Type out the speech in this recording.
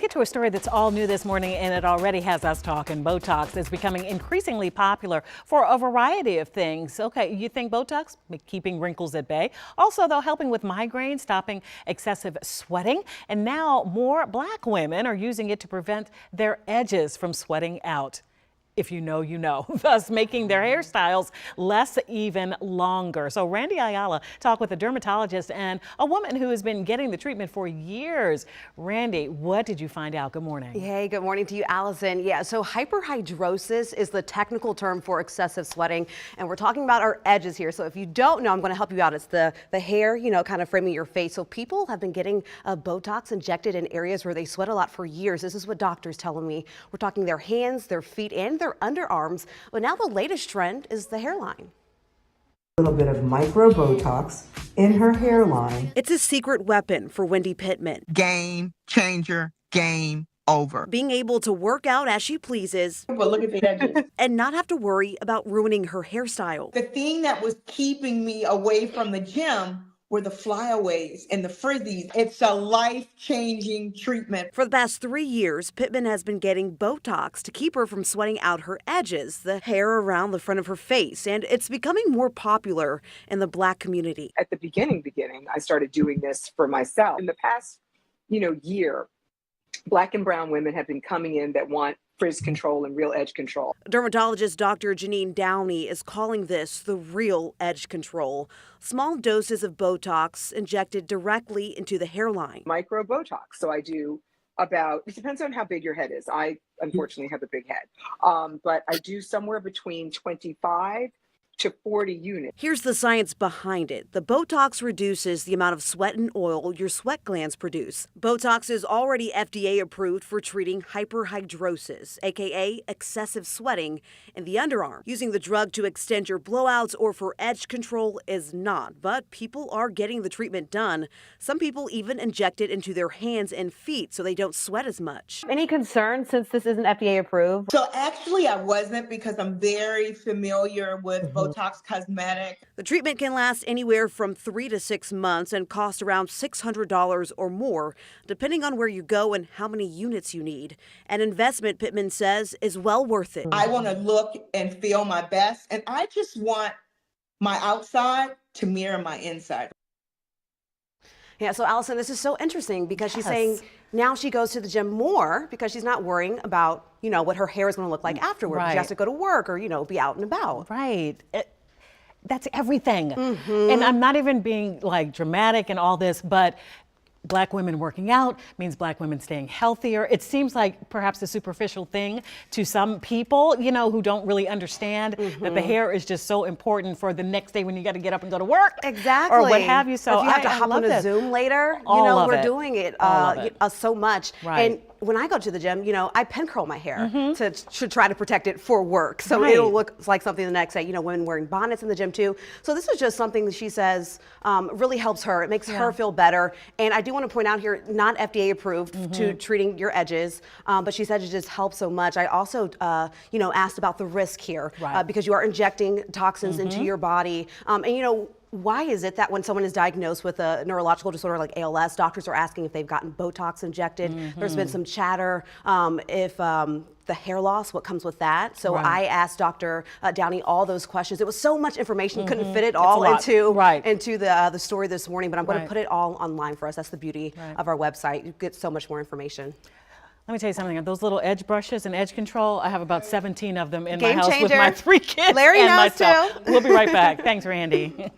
get to a story that's all new this morning, and it already has us talking. Botox is becoming increasingly popular for a variety of things. Okay, you think Botox? Keeping wrinkles at bay. Also, though, helping with migraines, stopping excessive sweating. And now more Black women are using it to prevent their edges from sweating out. If you know, you know, thus making their hairstyles less even longer. So Randy Ayala talked with a dermatologist and a woman who has been getting the treatment for years. Randy, what did you find out? Good morning. Hey, good morning to you, Allison. Yeah, so hyperhidrosis is the technical term for excessive sweating, and we're talking about our edges here. So if you don't know, I'm going to help you out. It's the hair, you know, kind of framing your face. So people have been getting Botox injected in areas where they sweat a lot for years. This is what doctors telling me. We're talking their hands, their feet, and their underarms, but now the latest trend is the hairline. A little bit of micro Botox in her hairline. It's a secret weapon for Wendy Pittman. Game changer, game over. Being able to work out as she pleases. But look at the edges. And not have to worry about ruining her hairstyle. The thing that was keeping me away from the gym were the flyaways and the frizzies. It's a life-changing treatment. For the past 3 years, Pittman has been getting Botox to keep her from sweating out her edges, the hair around the front of her face, and it's becoming more popular in the Black community. At the beginning, I started doing this for myself. In the past, year, Black and brown women have been coming in that want frizz control and real edge control. Dermatologist Dr. Janine Downey is calling this the real edge control. Small doses of Botox injected directly into the hairline. Micro Botox. So I do it depends on how big your head is. I unfortunately have a big head, but I do somewhere between 25 to 40 units. Here's the science behind it. The Botox reduces the amount of sweat and oil your sweat glands produce. Botox is already FDA approved for treating hyperhidrosis, aka excessive sweating in the underarm. Using the drug to extend your blowouts or for edge control is not, but people are getting the treatment done. Some people even inject it into their hands and feet so they don't sweat as much. Any concerns since this isn't FDA approved? So actually I wasn't, because I'm very familiar with Botox cosmetic. The treatment can last anywhere from 3 to 6 months and cost around $600 or more, depending on where you go and how many units you need. An investment, Pittman says, is well worth it. I want to look and feel my best, and I just want my outside to mirror my inside. Yeah, so Allison, this is so interesting because she's saying now she goes to the gym more because she's not worrying about, what her hair is going to look like afterward. Right. She has to go to work or, be out and about. Right. That's everything. And I'm not even being like dramatic and all this, but Black women working out means Black women staying healthier. It seems like perhaps a superficial thing to some people, who don't really understand that the hair is just so important for the next day when you got to get up and go to work. Exactly. Or what have you. So if you have to hop on a Zoom later, we're doing it so much. Right. And when I go to the gym, I pen curl my hair to try to protect it for work. So it'll look like something the next day. Women wearing bonnets in the gym too. So this is just something that she says really helps her. It makes her feel better. And I do want to point out here, not FDA approved to treating your edges, but she said it just helps so much. I also, asked about the risk here because you are injecting toxins into your body. And why is it that when someone is diagnosed with a neurological disorder like ALS, doctors are asking if they've gotten Botox injected? There's been some chatter if the hair loss, what comes with that. So I asked Dr. Downey all those questions. It was so much information, couldn't fit it all into the story this morning, but I'm going to put it all online for us. That's the beauty of our website. You get so much more information. Let me tell you something. Those little edge brushes and edge control, I have about 17 of them in my Game house changer. with my 3 kids Larry and knows myself. too. We'll be right back. Thanks, Randy.